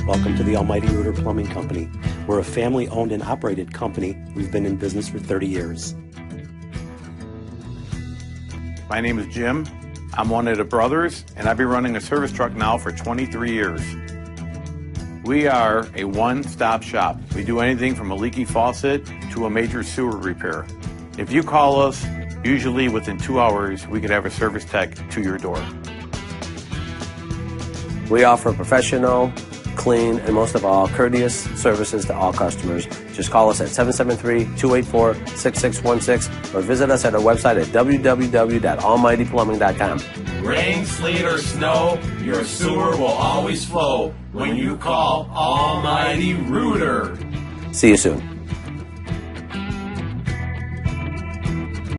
Welcome to the Almighty Rooter Plumbing Company. We're a family-owned and operated company. We've been in business for 30 years. My name is Jim. I'm one of the brothers, and I've been running a service truck now for 23 years. We are a one-stop shop. We do anything from a leaky faucet to a major sewer repair. If you call us, usually within 2 hours, we could have a service tech to your door. We offer professional, clean, and most of all, courteous services to all customers. Just call us at 773-284-6616 or visit us at our website at www.almightyplumbing.com. Rain, sleet, or snow, your sewer will always flow when you call Almighty Rooter. See you soon.